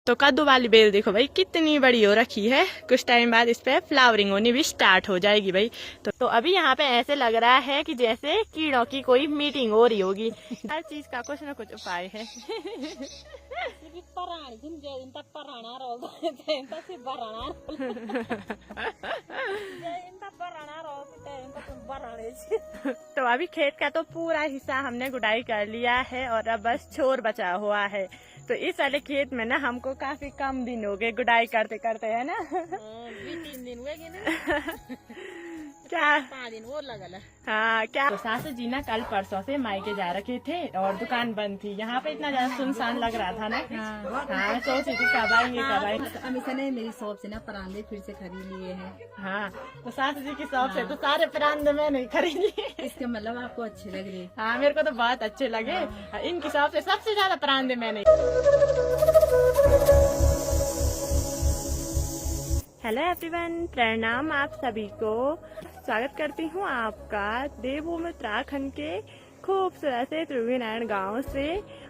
तो कद्दू वाली बेल देखो भाई कितनी बड़ी हो रखी है। कुछ टाइम बाद इस पे फ्लावरिंग होनी भी स्टार्ट हो जाएगी भाई। तो अभी यहाँ पे ऐसे लग रहा है कि जैसे कीड़ों की कोई मीटिंग हो रही होगी। हर चीज का कुछ न कुछ उपाय है। तो अभी खेत का तो पूरा हिस्सा हमने गुडाई कर लिया है और अब बस छोर बचा हुआ है। तो इस वाले खेत में ना हमको काफी कम दिन हो गए गुडाई करते करते, है ना? 3 दिन हुए ना। क्या 5 दिन और लगल है। हाँ क्या। तो सासू जी ना कल परसों से मायके जा रखे थे और दुकान बंद थी। यहाँ पे इतना ज्यादा सुनसान लग रहा था ना। हाँ सोच रही थी कब आएंगे कब आएंगे। अमित ने मेरी शॉप से ना परांदे फिर से खरीद लिए हैं। हाँ तो सासू जी की शॉप से तो सारे परांदे मैंने खरीद लिए। इसका मतलब आपको अच्छे लग रहे? हाँ मेरे को तो बहुत अच्छे लगे। इनकी शॉप से सबसे ज्यादा परांदे मैंने। हेलो एवरीवन, प्रणाम आप सभी को। स्वागत करती हूँ आपका देवभूमि उत्तराखंड के खूबसूरत से त्रिवेणी गांव से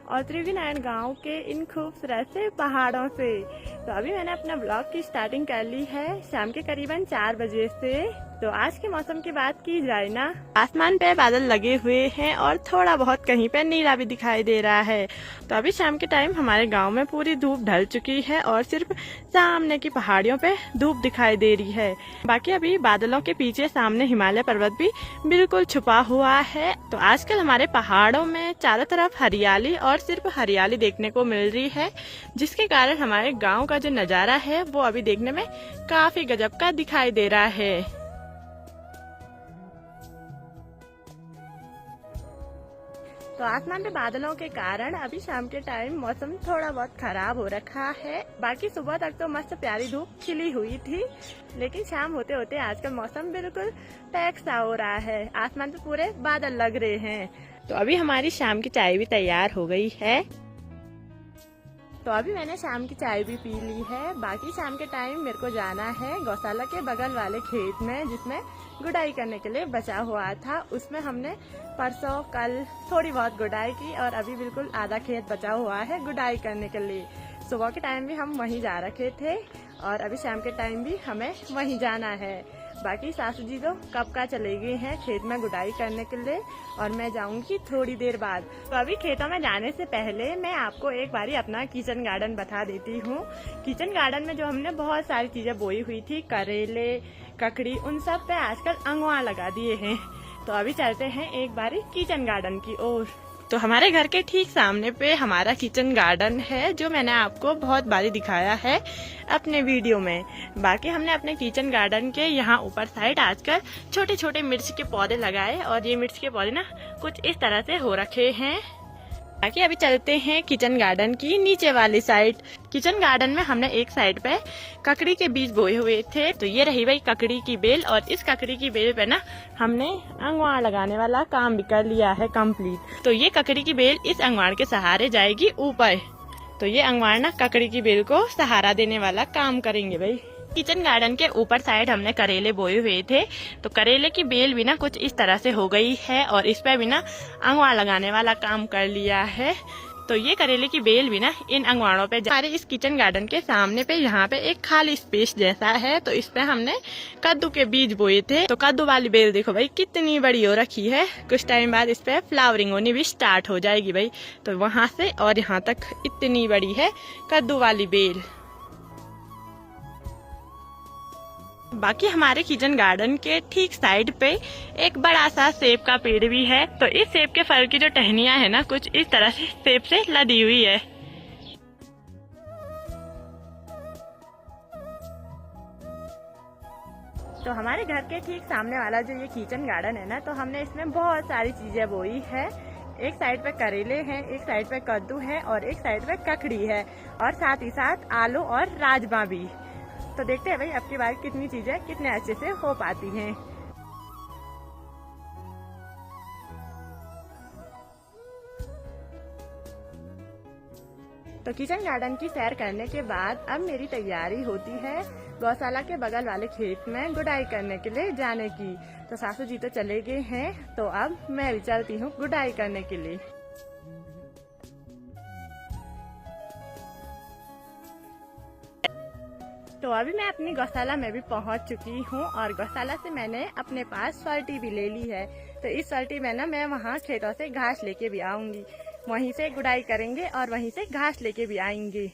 और त्रिवेणी गांव के इन खूबसूरत से पहाड़ों से। तो अभी मैंने अपना ब्लॉग की स्टार्टिंग कर ली है शाम के करीबन 4 बजे से। तो आज के मौसम की बात की जाए ना, आसमान पे बादल लगे हुए हैं और थोड़ा बहुत कहीं पे नीला भी दिखाई दे रहा है। तो अभी शाम के टाइम हमारे गांव में पूरी धूप ढल चुकी है और सिर्फ सामने की पहाड़ियों पे धूप दिखाई दे रही है। बाकी अभी बादलों के पीछे सामने हिमालय पर्वत भी बिल्कुल छुपा हुआ है। तो आजकल हमारे पहाड़ों में चारों तरफ हरियाली और सिर्फ हरियाली देखने को मिल रही है, जिसके कारण हमारे गाँव का जो नजारा है वो अभी देखने में काफी गजब का दिखाई दे रहा है। तो आसमान पे बादलों के कारण अभी शाम के टाइम मौसम थोड़ा बहुत खराब हो रखा है। बाकी सुबह तक तो मस्त प्यारी धूप खिली हुई थी, लेकिन शाम होते होते आजकल मौसम बिल्कुल पैक सा हो रहा है। आसमान पे पूरे बादल लग रहे हैं। तो अभी हमारी शाम की चाय भी तैयार हो गई है। तो अभी मैंने शाम की चाय भी पी ली है। बाकी शाम के टाइम मेरे को जाना है गौशाला के बगल वाले खेत में, जिसमें गुडाई करने के लिए बचा हुआ था। उसमें हमने परसों कल थोड़ी बहुत गुडाई की और अभी बिल्कुल आधा खेत बचा हुआ है गुडाई करने के लिए। सुबह के टाइम भी हम वहीं जा रखे थे और अभी शाम के टाइम भी हमें वहीं जाना है। बाकी सासू जी तो कब का चले गए हैं खेत में गुडाई करने के लिए और मैं जाऊंगी थोड़ी देर बाद। तो अभी खेतों में जाने से पहले मैं आपको एक बारी अपना किचन गार्डन बता देती हूँ। किचन गार्डन में जो हमने बहुत सारी चीजें बोई हुई थी, करेले, ककड़ी, उन सब पे आजकल अंगुआ लगा दिए हैं। तो अभी चलते हैं एक बारी किचन गार्डन की ओर। तो हमारे घर के ठीक सामने पे हमारा किचन गार्डन है, जो मैंने आपको बहुत बारी दिखाया है अपने वीडियो में। बाकी हमने अपने किचन गार्डन के यहाँ ऊपर साइड आजकल छोटे छोटे मिर्च के पौधे लगाए और ये मिर्च के पौधे ना कुछ इस तरह से हो रखे हैं। बाकी अभी चलते हैं किचन गार्डन की नीचे वाली साइड। किचन गार्डन में हमने एक साइड पे ककड़ी के बीज बोए हुए थे। तो ये रही भाई ककड़ी की बेल और इस ककड़ी की बेल पे ना हमने अंगवार लगाने वाला काम भी कर लिया है कंप्लीट। तो ये ककड़ी की बेल इस अंगवार के सहारे जाएगी ऊपर। तो ये अंगवार ना ककड़ी की बेल को सहारा देने वाला काम करेंगे भाई। किचन गार्डन के ऊपर साइड हमने करेले बोए हुए थे। तो करेले की बेल भी ना कुछ इस तरह से हो गई है और इस पे भी ना अंगवार लगाने वाला काम कर लिया है। तो ये करेले की बेल भी ना इन अंगवारों पे हमारे इस किचन गार्डन के सामने पे यहाँ पे एक खाली स्पेस जैसा है। तो इस पे हमने कद्दू के बीज बोए थे। तो कद्दू वाली बेल देखो भाई कितनी बड़ी हो रखी है। कुछ टाइम बाद इस पे फ्लावरिंग होनी भी स्टार्ट हो जाएगी भाई। तो वहां से और यहाँ तक इतनी बड़ी है कद्दू वाली बेल। बाकी हमारे किचन गार्डन के ठीक साइड पे एक बड़ा सा सेब का पेड़ भी है। तो इस सेब के फल की जो टहनियां है ना कुछ इस तरह से सेब से लदी हुई है। तो हमारे घर के ठीक सामने वाला जो ये किचन गार्डन है ना, तो हमने इसमें बहुत सारी चीजें बोई है। एक साइड पे करेले हैं, एक साइड पे कद्दू है और एक साइड पे ककड़ी है और साथ ही साथ आलू और राजमा भी। तो देखते हैं भाई अब की बार कितनी चीजें कितने अच्छे से हो पाती हैं। तो किचन गार्डन की सैर करने के बाद अब मेरी तैयारी होती है गौशाला के बगल वाले खेत में गुडाई करने के लिए जाने की। तो सासू जी तो चले गए हैं, तो अब मैं भी चलती हूँ गुडाई करने के लिए। तो अभी मैं अपनी गौशाला में भी पहुंच चुकी हूं और गौशाला से मैंने अपने पास सर्टी भी ले ली है। तो इस सर्टी में ना मैं वहां खेतों से घास लेके भी आऊंगी, वहीं से गुड़ाई करेंगे और वहीं से घास लेके भी आएंगे।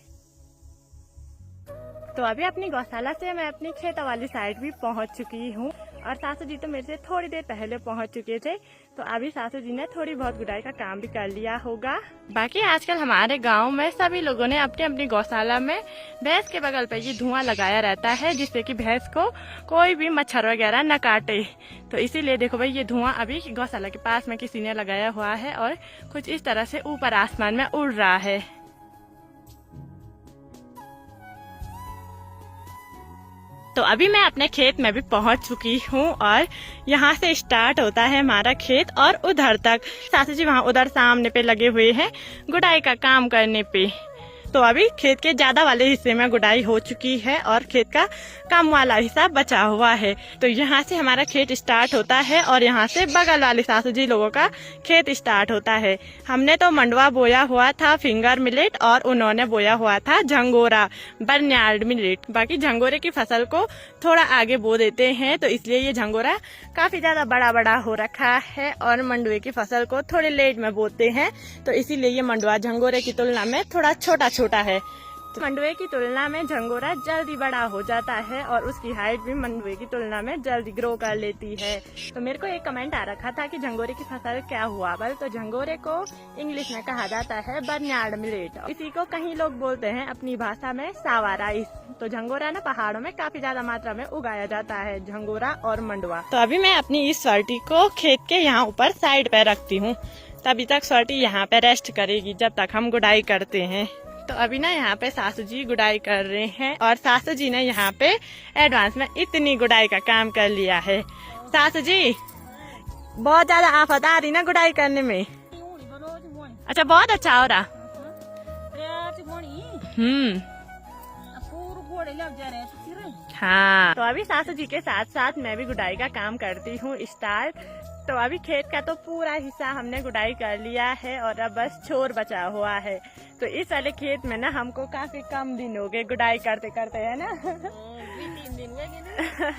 तो अभी अपनी गौशाला से मैं अपनी खेतों वाली साइड भी पहुंच चुकी हूँ और सासू जी तो मेरे से थोड़ी देर पहले पहुंच चुके थे। तो अभी सासू जी ने थोड़ी बहुत गुड़ाई का काम भी कर लिया होगा। बाकी आजकल हमारे गांव में सभी लोगों ने अपनी अपनी गौशाला में भैंस के बगल पे ये धुआं लगाया रहता है, जिससे कि भैंस को कोई भी मच्छर वगैरह न काटे। तो इसीलिए देखो भाई, ये धुआं अभी गौशाला के पास में किसी ने लगाया हुआ है और कुछ इस तरह से ऊपर आसमान में उड़ रहा है। तो अभी मैं अपने खेत में भी पहुंच चुकी हूँ और यहाँ से स्टार्ट होता है हमारा खेत और उधर तक सासू जी वहाँ उधर सामने पे लगे हुए हैं गुड़ाई का काम करने पे। तो अभी खेत के ज्यादा वाले हिस्से में गुड़ाई हो चुकी है और खेत का कम वाला हिस्सा बचा हुआ है। तो यहाँ से हमारा खेत स्टार्ट होता है और यहाँ से बगल वाले सासू जी लोगों का खेत स्टार्ट होता है। हमने तो मंडवा बोया हुआ था फिंगर मिलेट और उन्होंने बोया हुआ था झंगोरा बर्नयार्ड मिलेट। बाकी झंगोरे की फसल को थोड़ा आगे बो देते हैं, तो इसलिए ये झंगोरा काफी ज्यादा बड़ा बड़ा हो रखा है और मंडुए की फसल को थोड़े लेट में बोते हैं। तो इसीलिए ये मंडुआ झंगोरे की तुलना में थोड़ा छोटा है। तो मंडुए की तुलना में झंगोरा जल्दी बड़ा हो जाता है और उसकी हाइट भी मंडुए की तुलना में जल्दी ग्रो कर लेती है। तो मेरे को एक कमेंट आ रखा था कि झंगोरे की फसल क्या हुआ बल, तो झंगोरे को इंग्लिश में कहा जाता है बर्नयार्ड मिलेट। इसी को कहीं लोग बोलते हैं अपनी भाषा में सावा राइस। तो झंगोरा ना पहाड़ों में काफी ज्यादा मात्रा में उगाया जाता है, झंगोरा और मंडुआ। तो अभी मैं अपनी इस सर्टी को खेत के यहाँ ऊपर साइड पे रखती हूँ, तभी तक सर्टी यहाँ पे रेस्ट करेगी जब तक हम गुड़ाई करते हैं। तो अभी ना यहाँ पे सासू जी गुड़ाई कर रहे हैं और सासू जी ने यहाँ पे एडवांस में इतनी गुड़ाई का काम कर लिया है। सासू जी बहुत ज्यादा आफत आ रही ना गुड़ाई करने में। अच्छा, बहुत अच्छा हो रहा। हाँ, तो अभी सासू जी के साथ साथ मैं भी गुड़ाई का काम करती हूँ स्टार्ट। तो अभी खेत का तो पूरा हिस्सा हमने गुड़ाई कर लिया है और अब बस छोर बचा हुआ है। तो इस वाले खेत में ना हमको काफी कम दिन हो गए गुड़ाई करते करते, है ना। 3 दिन हुए ना।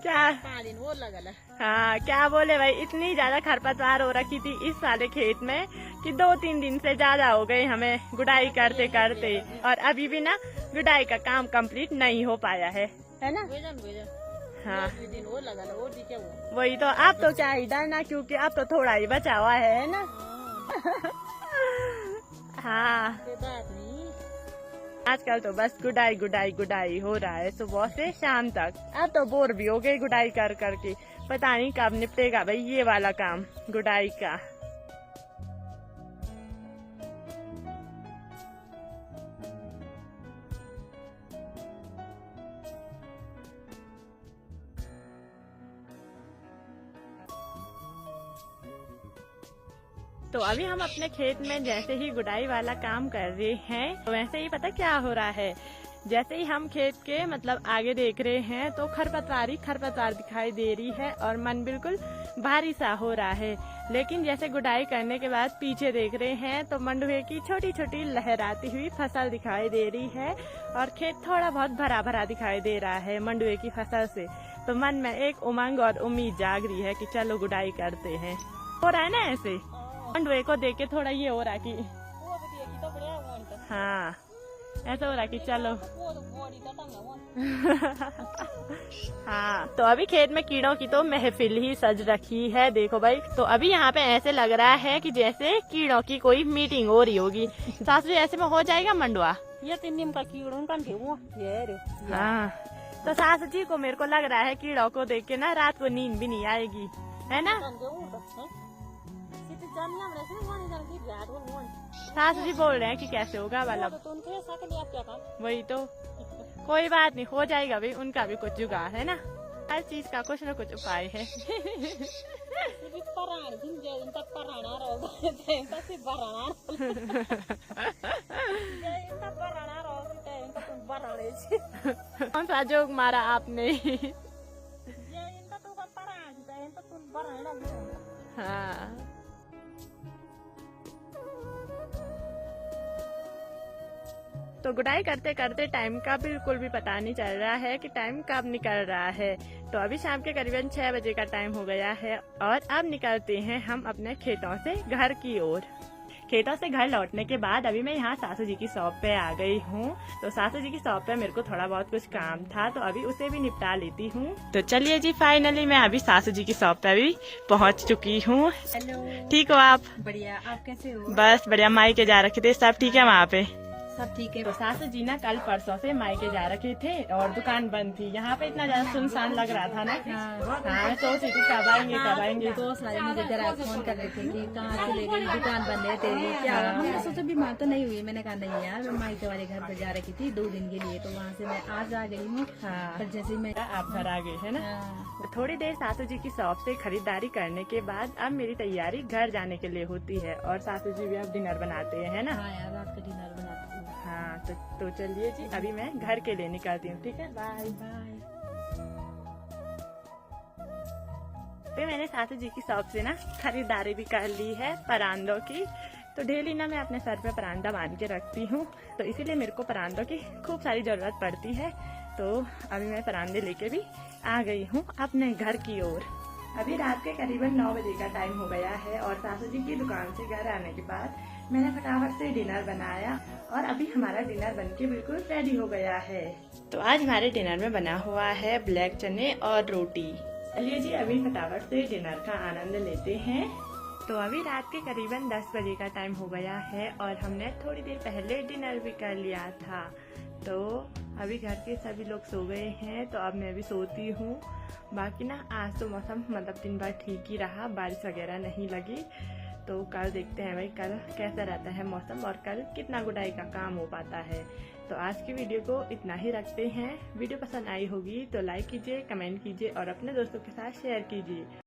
क्या 5 दिन वो लगल। हाँ, क्या बोले भाई, इतनी ज्यादा खरपतवार हो रखी थी इस वाले खेत में कि 2-3 दिन से ज्यादा हो गए हमें गुड़ाई करते करते, और अभी भी ना गुड़ाई का काम कंप्लीट नहीं हो पाया है ना। हाँ, वो लगल वो दिखे वो। वही तो। अब तो क्या ही डरना, क्योंकि अब तो थोड़ा ही बचा हुआ है ना। हाँ, बात नहीं। आजकल तो बस गुड़ाई गुड़ाई गुड़ाई हो रहा है सुबह से शाम तक। अब तो बोर भी हो गए गुड़ाई कर करके, पता नहीं कब निपटेगा भाई ये वाला काम गुड़ाई का। तो अभी हम अपने खेत में जैसे ही गुड़ाई वाला काम कर रहे हैं, तो वैसे ही पता क्या हो रहा है, जैसे ही हम खेत के मतलब आगे देख रहे हैं तो खरपतवार दिखाई दे रही है और मन बिल्कुल भारी सा हो रहा है। लेकिन जैसे गुड़ाई करने के बाद पीछे देख रहे हैं तो मंडुए की छोटी छोटी लहराती हुई फसल दिखाई दे रही है और खेत थोड़ा बहुत भरा भरा दिखाई दे रहा है मंडुए की फसल से। तो मन में एक उमंग और उम्मीद जाग रही है कि चलो गुड़ाई करते हैं। हो रहा है ना ऐसे, मंडुए को देख के थोड़ा ये हो रहा कि हाँ, ऐसा हो रहा कि चलो। हाँ, तो अभी खेत में कीड़ों की तो महफिल ही सज रखी है, देखो भाई। तो अभी यहाँ पे ऐसे लग रहा है कि जैसे कीड़ों की कोई मीटिंग हो रही होगी। सासू ऐसे में हो जाएगा मंडुआ ये 3 दिन का कीड़ों का हाँ, तो सासू जी को मेरे को लग रहा है कीड़ों को देख के ना रात को नींद भी नहीं आएगी, है ना। सासू जी बोल रहे हैं कि कैसे होगा वाला, वही तो। कोई बात नहीं, हो जाएगा भाई, उनका भी कुछ जुगाड़ है ना, हर चीज का कुछ न कुछ उपाय है। कौन सा जोक मारा आपने। हाँ, तो गुडाई करते करते टाइम का बिल्कुल भी पता नहीं चल रहा है कि टाइम कब निकल रहा है। तो अभी शाम के करीबन 6 बजे का टाइम हो गया है और अब निकलते हैं हम अपने खेतों से घर की ओर। खेतों से घर लौटने के बाद अभी मैं यहाँ सासू जी की शॉप पे आ गई हूँ। तो सासू जी की शॉप पे मेरे को थोड़ा बहुत कुछ काम था, तो अभी उसे भी निपटा लेती हूँ। तो चलिए जी, फाइनली मैं अभी सासू जी की शॉप पे अभी पहुँच चुकी हूँ। हेलो, ठीक हो आप? बढ़िया। आप कैसे हो? बस बढ़िया। मायके जा रखे थे, सब ठीक है वहाँ पे? सब ठीक है। तो सासू जी ना कल परसों से मायके जा रखे थे और दुकान बंद थी। यहाँ पे इतना ज्यादा सुनसान लग रहा था ना। हाँ, सोच रही थी कब आएंगे। तो सारे मुझे जरा फोन कर रहे थे कि कहाँ चले गई, दुकान बंद है तेरी, क्या? मैंने सोचा बीमार तो नहीं हुई। मैंने कहा नहीं यार, मैं मायके वाले घर पे जा रखी थी 2 दिन के लिए, तो वहाँ से मैं आज आ गई हूँ। हाँ, पर जैसे मैं आप घर आ गए है ना। हाँ। तो थोड़ी देर सासू जी की शॉप से खरीदारी करने के बाद अब मेरी तैयारी घर जाने के लिए होती है और सासू जी भी अब डिनर बनाते हैं ना। हाँ यार, रात का डिनर बनाती हूँ। हाँ, तो चलिए जी, अभी मैं घर के लिए निकलती हूँ। ठीक है, बाय बाय। फिर मैंने सासू जी की शॉप से ना खरीदारी भी कर ली है परांदों की। तो डेली ना मैं अपने सर पे परांदा बांध के रखती हूँ, तो इसीलिए मेरे को परांदों की खूब सारी जरूरत पड़ती है। तो अभी मैं परांदे लेके भी आ गई हूँ अपने घर की ओर। अभी रात के करीबन 9 बजे का टाइम हो गया है और सासू जी की दुकान से घर आने के बाद मैंने फटाफट से डिनर बनाया और अभी हमारा डिनर बनके बिल्कुल रेडी हो गया है। तो आज हमारे डिनर में बना हुआ है ब्लैक चने और रोटी। चलिए जी, अभी फटाफट से डिनर का आनंद लेते हैं। तो अभी रात के करीबन 10 बजे का टाइम हो गया है और हमने थोड़ी देर पहले डिनर भी कर लिया था। तो अभी घर के सभी लोग सो गए हैं, तो अब मैं भी सोती हूँ। बाकी ना आज तो मौसम मतलब दिन भर ठीक ही रहा, बारिश वगैरह नहीं लगी। तो कल देखते हैं भाई कल कैसा रहता है मौसम और कल कितना गुडाई का काम हो पाता है। तो आज की वीडियो को इतना ही रखते हैं। वीडियो पसंद आई होगी तो लाइक कीजिए, कमेंट कीजिए और अपने दोस्तों के साथ शेयर कीजिए।